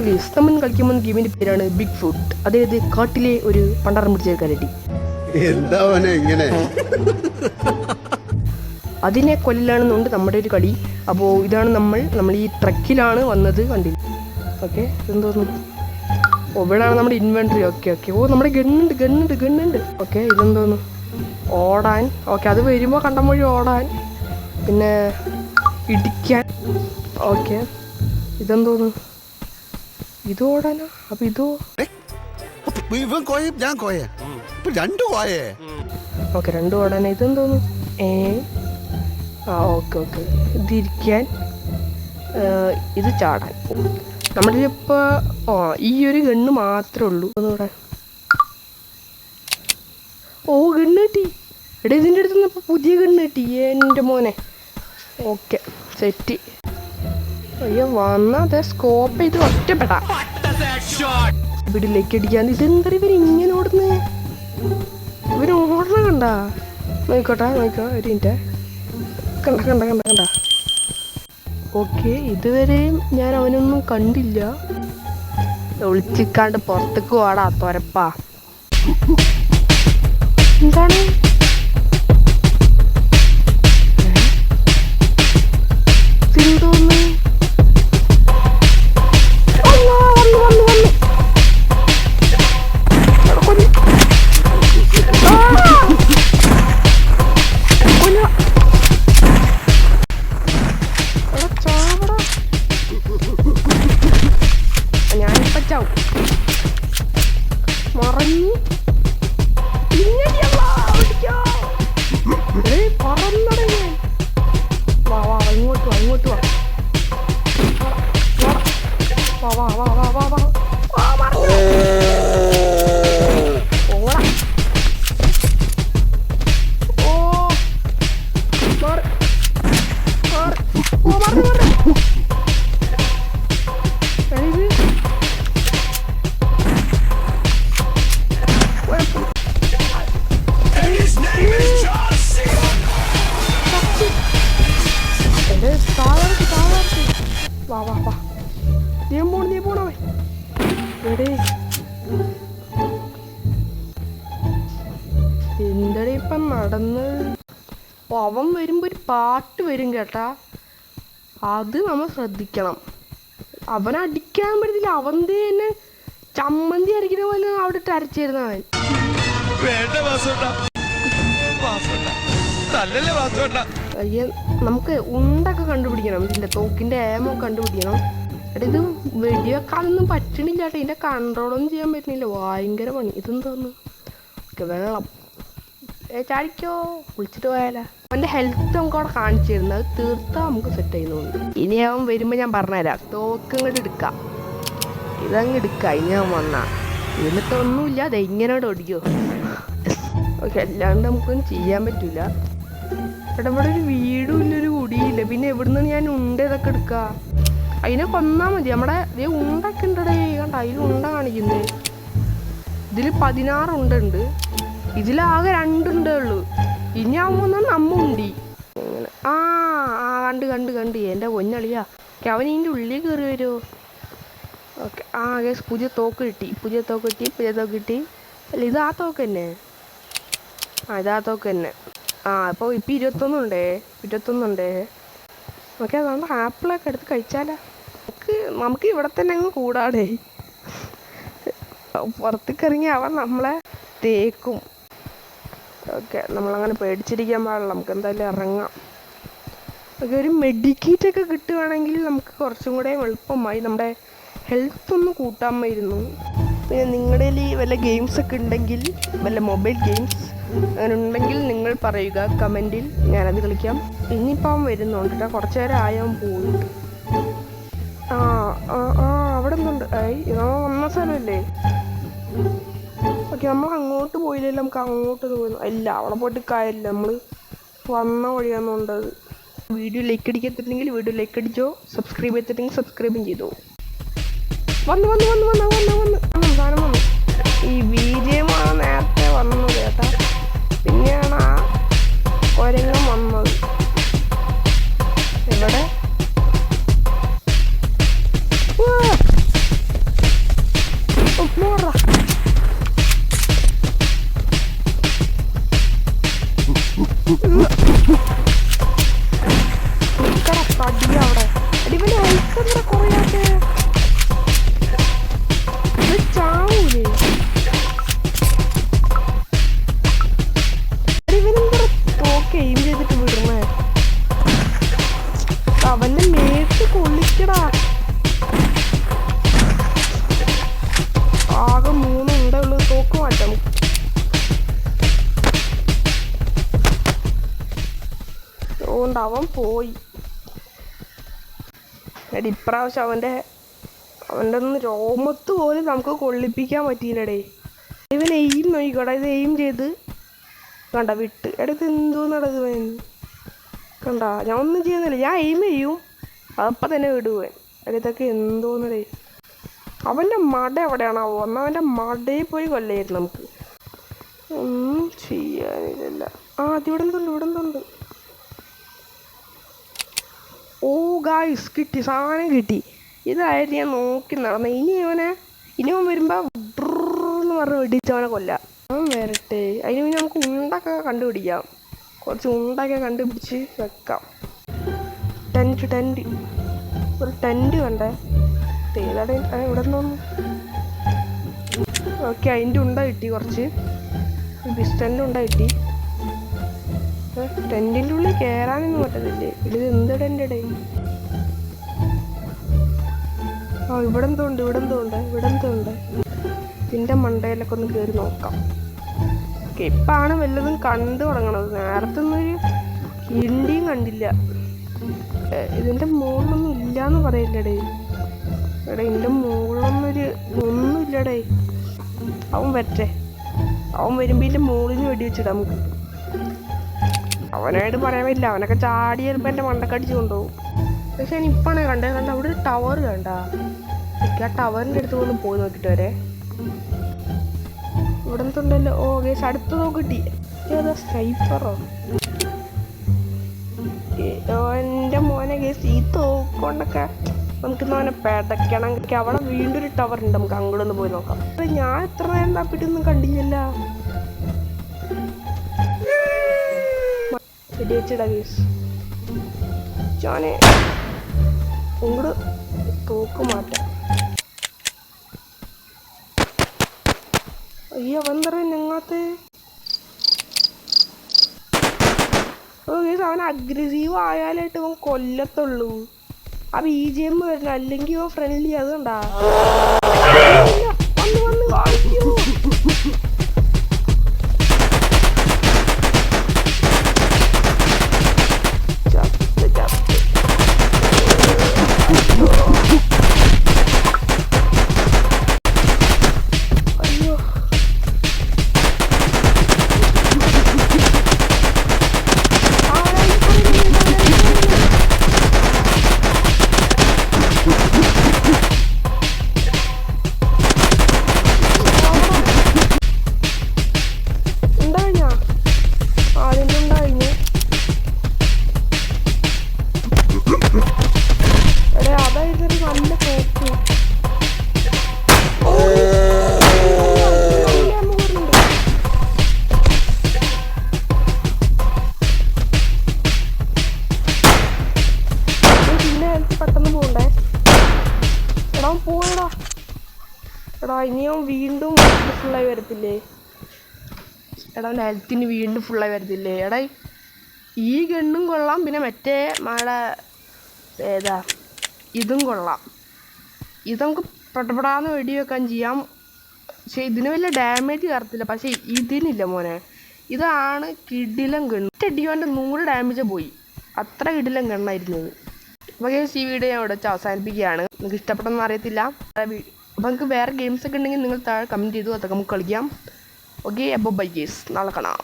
Guys നമ്മൾ കളിക്കുമ്പോൾ ഗെയിമിന്റെ പേരാണ് ബിഗ് ഫുട്ട്. അതായത് കാട്ടിലെ ഒരു പണ്ടാറം പിടിച്ച കരടി. അതിനെ കൊല്ലാണെന്നുണ്ട് നമ്മുടെ ഒരു കളി. അപ്പോൾ ഇതാണ് നമ്മൾ ഈ ട്രക്കിലാണ് വന്നത്, കണ്ടില്ല? ഓക്കെ, ഇതെന്തോന്നു? ഓ, ഇവിടെയാണ് നമ്മുടെ ഇൻവെൻട്രി. Okay okay. ഓ, നമ്മുടെ ഗണ്ണുണ്ട്. ഓക്കെ, ഇതെന്തോന്നു? ഓടാൻ. ഓക്കെ, അത് വരുമ്പോൾ കണ്ടം വഴി ഓടാൻ, പിന്നെ ഇടിക്കാൻ. ഓക്കെ, ഇതെന്തോന്നു? ഇത് ഓടാനാ? അപ്പൊ ഇതോ? ഓക്കെ, രണ്ടു ഓടാനാ. ഇതെന്തോന്നു? ഓക്കെ. ഇതിരിക്കാൻ, ഇത് ചാടാൻ. നമ്മുടെ ഇപ്പോൾ ഈ ഒരു ഗണ്ണ് മാത്രമേ ഉള്ളൂ. ഒന്നുകൂടെ. ഓ, ഗണ്ണ് കിട്ടി. എടാ, ഇതിൻ്റെ അടുത്ത് നിന്ന് ഇപ്പോൾ പുതിയ ഗണ്ണ് കിട്ടി എൻ്റെ മോനെ. Okay, set. അയ്യോ, വന്നാതെ സ്കോപ്പ് ചെയ്ത് ഒറ്റപ്പെടാ വീട്ടിലേക്ക് അടിക്കാൻ. ഇതെന്താ ഇവർ ഇങ്ങനെ ഓടുന്നത്? ഇവർ ഓടണ കണ്ടാ? നോക്കോ ഒരു മിനിറ്റ്. കണ്ട. ഓക്കെ, ഇതുവരെയും ഞാൻ അവനൊന്നും കണ്ടില്ല. ഒളിച്ചിക്കാണ്ട് പുറത്തേക്ക് വാടാ തൊരപ്പാ. എന്താണ്? സിന്തോന്ന് മറഞ്ഞു പറന്നടേ. വാ ഇങ്ങോട്ട് വാ. വാ. നീ പോണോ? എന്തടേ ഇപ്പം നടന്ന്? അവൻ വരുമ്പോ ഒരു പാട്ട് വരും കേട്ടാ, അത് നമ്മൾ ശ്രദ്ധിക്കണം. അവനെ അടിക്കാൻ പറ്റത്തില്ല. അവൻ്റെ തന്നെ ചമ്മന്തി അരയ്ക്കുന്ന പോലെ അവിടെ ഇട്ട് അരച്ചിരുന്ന അവൻ. അയ്യ, നമുക്ക് ഉണ്ടൊക്കെ കണ്ടുപിടിക്കണം. ഇതിന്റെ തോക്കിന്റെ ഏമോ കണ്ടുപിടിക്കണം. എടാ, ഇത് വെടിവെക്കാനൊന്നും പറ്റണില്ല കേട്ടോ. ഇതിന്റെ കൺട്രോളൊന്നും ചെയ്യാൻ പറ്റുന്നില്ല. ഭയങ്കര പണി. ഇതെന്തോന്ന്? ഓക്കെ, വെള്ളം. ചാടിക്കോ, വിളിച്ചിട്ട് പോയാലോ. അവൻ്റെ ഹെൽത്ത് നമുക്ക് അവിടെ കാണിച്ചു തരുന്നത്. അത് തീർത്താൽ നമുക്ക് സെറ്റ് ചെയ്യുന്നുണ്ട്. ഇനി അവൻ വരുമ്പോൾ ഞാൻ പറഞ്ഞുതരാം. തോക്ക് ഇങ്ങോട്ട് എടുക്കാം, ഇതങ്ങ് എടുക്കാം. ഇനി അവൻ വന്നാ എന്നിട്ടൊന്നുമില്ല, അത് എങ്ങനെയോട് ഓടിക്കോ. ഓക്കെ, അല്ലാണ്ട് നമുക്കൊന്നും ചെയ്യാൻ പറ്റൂല. ഇവിടെ ഒരു വീടും ഇല്ല, ഒരു കുടിയില്ല. പിന്നെ എവിടുന്ന് ഞാൻ ഉണ്ട ഇതൊക്കെ എടുക്കുക? അതിനെ കൊന്നാൽ മതി. നമ്മുടെ ഉണ്ടൊക്കെ ഉണ്ടടേ, കണ്ട അതിൽ ഉണ്ട കാണിക്കുന്നേ. ഇതിൽ 16 ഉണ്ടുണ്ട്. ഇതിലാകെ 2 ഉണ്ടേ ഉള്ളൂ. ഇനി ആവുമ്പോൾ നമ്മ ഉണ്ടി. കണ്ട് എൻ്റെ പൊന്നളിയാ. അവൻ ഇതിൻ്റെ ഉള്ളിൽ കയറി വരുമോ? ഓക്കെ, ഗേസ്, പുതിയ തോക്ക് കിട്ടി. അല്ല, ഇത് ആ തോക്ക് തന്നെ. ഇതാ തോക്ക് തന്നെ. അപ്പോൾ ഇപ്പം 21 ഉണ്ടേ. ഓക്കെ, അതുകൊണ്ട് ആപ്പിളൊക്കെ എടുത്ത് കഴിച്ചാലോ. നമുക്ക് ഇവിടെ തന്നെ അങ്ങ് കൂടാടേ. പുറത്തേക്ക് ഇറങ്ങി അവൻ നമ്മളെ തേക്കും. ഓക്കെ, നമ്മളങ്ങനെ പേടിച്ചിരിക്കാൻ പാടില്ല. നമുക്ക് എന്തായാലും ഇറങ്ങാം. ഓക്കെ, ഒരു മെഡിക്കേറ്റൊക്കെ കിട്ടുകയാണെങ്കിൽ നമുക്ക് കുറച്ചും കൂടെ എളുപ്പമായി. നമ്മുടെ ഹെൽത്ത് ഒന്ന് കൂട്ടാമായിരുന്നു. പിന്നെ നിങ്ങളുടെ കയ്യിൽ വല്ല ഗെയിംസൊക്കെ ഉണ്ടെങ്കിൽ, വല്ല മൊബൈൽ ഗെയിംസ് അങ്ങനെ ഉണ്ടെങ്കിൽ നിങ്ങൾ പറയുക കമൻറ്റിൽ, ഞാനത് കളിക്കാം. ഇനിയിപ്പോൾ അവൻ വരുന്നുണ്ട് കേട്ടോ. കുറച്ച് നേരം ആയാൻ പോയിട്ട്. അവിടെ നിന്നുണ്ട്. വന്ന സ്ഥലമല്ലേ? ഓക്കെ, നമ്മൾ അങ്ങോട്ട് പോയില്ലല്ലോ. നമുക്ക് അങ്ങോട്ട് പോയിരുന്നു. ഇല്ല, അവിടെ പോയിട്ട് കാര്യമില്ല. നമ്മൾ വന്ന വഴിയാണെന്നുണ്ടത്. വീഡിയോ ലൈക്ക് അടിക്കത്തില്ലെങ്കിൽ വീഡിയോ ലൈക്ക് അടിച്ചോ. സബ്സ്ക്രൈബ് ചെയ്തിട്ടുണ്ടെങ്കിൽ സബ്സ്ക്രൈബും ചെയ്തോ. വന്ന് സാധനം വന്നു. ഈ BGMമാണ് നേരത്തെ വന്നത് കേട്ടാ. പിന്നെയാണ് ആ ഒരങ്ങം വന്നത്. എവിടെ? തടി അവിടെ ഇവന് ഐസെന്താ കുറയാത്തെ ചാവൂലേ ഇവനെന്താ തോക്ക് എയിം ചെയ്തിട്ട് വിടണേ അവന്റെ മേത്ത് കൊള്ളിക്കടാ ആകെ 3 ഉണ്ടുള്ളൂ തോക്ക് മാറ്റാം അതുകൊണ്ട് അവൻ പോയി ഇപ്രാവശ്യം അവൻ്റെ ഒന്ന് രോമത്ത് പോലും നമുക്ക് കൊള്ളിപ്പിക്കാൻ പറ്റിയില്ലടേ ഇവൻ എയിം നോക്കിക്കോട്ടെ ഇത് എയിം ചെയ്ത് കണ്ട വിട്ട് ഇത് എന്തോ നടക്കുവൻ കണ്ട ഞാൻ ഒന്നും ചെയ്യുന്നില്ല ഞാൻ എയിം ചെയ്യും അതപ്പം തന്നെ വിടുവൻ ഇതൊക്കെ എന്തോന്നടേ അവൻ്റെ മട എവിടെയാണാവോ എന്നാൽ അവൻ്റെ മടയിൽ പോയി കൊല്ലായിരുന്നു നമുക്ക് ഒന്നും ചെയ്യാനില്ല അതിവിടെ എന്തുണ്ട് ഓ ഗായ്സ് കിട്ടി സാധനം കിട്ടി ഇതായിരുന്നു ഞാൻ നോക്കി നടന്നത് ഇനി അവൻ വരുമ്പോൾ എന്ന് പറഞ്ഞ് വെടിച്ചവനെ കൊല്ലാം അവൻ വരട്ടെ അതിന് പിന്നെ നമുക്ക് ഉണ്ടൊക്കെ കണ്ടുപിടിക്കാം കുറച്ച് ഉണ്ടൊക്കെ കണ്ടുപിടിച്ച് വെക്കാം ടെൻറ്റ് ഒരു ടെൻറ്റ് കണ്ടേ തേതാടെ ഇവിടെ തോന്നുന്നു ഓക്കെ അതിൻ്റെ ഉണ്ട കിട്ടി കുറച്ച് പിസ്റ്റലിൻ്റെ ഉണ്ട കിട്ടി ടെൻറ്റിൻ്റെ ഉള്ളിൽ കയറാനൊന്നും പറ്റത്തില്ലേ ഇത് എന്ത് ടെൻറ്റടേ ആ ഇവിടെ എന്തോ ഉണ്ട് ഇതിൻ്റെ മണ്ടയിലൊക്കെ ഒന്ന് കയറി നോക്കാം ഓക്കെ ഇപ്പാണ് വല്ലതും കണ്ടു തുടങ്ങണത് നേരത്തെ ഒന്നൊരു കിണ്ടിയും കണ്ടില്ല ഇതിൻ്റെ മുകളിലൊന്നും ഇല്ലയെന്ന് പറയില്ലടേ ഇതിൻ്റെ മുകളിലൊന്നും ഒന്നുമില്ലടേ അവൻ വരട്ടെ അവൻ വരുമ്പോൾ ഇതിൻ്റെ മുകളിൽ വെടി വെച്ചിടാം നമുക്ക് അവനായിട്ട് പറയാൻ പറ്റില്ല അവനൊക്കെ ചാടി ചിലപ്പോൾ എൻ്റെ മണ്ടക്കടിച്ച് കൊണ്ടുപോകും പക്ഷെ ഞാൻ ഇപ്പാണ് കണ്ട അവിടെ ഒരു ടവർ കണ്ട ആ ടവറിൻ്റെ അടുത്ത് ഒന്ന് പോയി നോക്കിയിട്ട് വരെ ഇവിടെ എന്തുണ്ടല്ലോ ഓ ഗേസ് അടുത്ത് നോക്കിട്ടി ഏതാ സ്നൈപ്പറോ എൻ്റെ മോനെ ഗേസ് ഈ തോക്കൊണ്ടൊക്കെ നമുക്കിന്ന് അവനെ പെടയ്ക്കണം അവിടെ വീണ്ടും ഒരു ടവർ ഉണ്ട് നമുക്ക് അങ്ങോട്ടൊന്ന് പോയി നോക്കാം ഞാൻ എത്ര നേരം തപ്പിട്ടൊന്നും കണ്ടില്ല വെടി വെച്ചിടാ ഗേസ് ഞാന് ഇങ്ങോട്ട് തോക്ക് മാറ്റാം അയ്യോ അവൻ പറയും ഞങ്ങത്തെ അവൻ അഗ്രസീവ് ആയാലായിട്ട് അവൻ കൊല്ലത്തുള്ളൂ ആ BGM വരണം അല്ലെങ്കിൽ അവൻ ഫ്രണ്ട്ലി അത് കണ്ടാ വന്ന് അയ്യോ എടാ ഇനിയും വീണ്ടും ഫുള്ളായി വരത്തില്ലേ എടാ ഹെൽത്തിന് വീണ്ടും ഫുള്ളായി വരത്തില്ലേ എടാ ഈ ഗണ്ണും കൊള്ളാം പിന്നെ മറ്റേ നമ്മുടെ ഏതാ ഇതും കൊള്ളാം ഇത് നമുക്ക് പെട്ടപ്പെടാന്ന് വെടി വെക്കാൻ ചെയ്യാം പക്ഷെ ഇതിന് വലിയ ഡാമേജ് കയറത്തില്ല പക്ഷെ ഇതിനില്ല മോനെ ഇതാണ് കിടിലം ഗണ്ണ് അടിയോൻ്റെ 100 ഡാമേജ് പോയി അത്ര കിടിലം ഗണ്ണായിരുന്നത് അപ്പോൾ ഈ വീഡിയോ ഞാൻ ഇവിടെ വെച്ച് അവസാനിപ്പിക്കുകയാണ് നിങ്ങൾക്ക് ഇഷ്ടപ്പെട്ടെന്ന് അറിയത്തില്ല അപ്പോൾ നിങ്ങൾക്ക് വേറെ ഗെയിംസൊക്കെ ഉണ്ടെങ്കിൽ നിങ്ങൾ താഴെ കമൻറ്റ് ചെയ്തു അതൊക്കെ നമുക്ക് കളിക്കാം ഓക്കെ അപ്പോൾ ബൈ ഗേസ് നാളെ കാണാം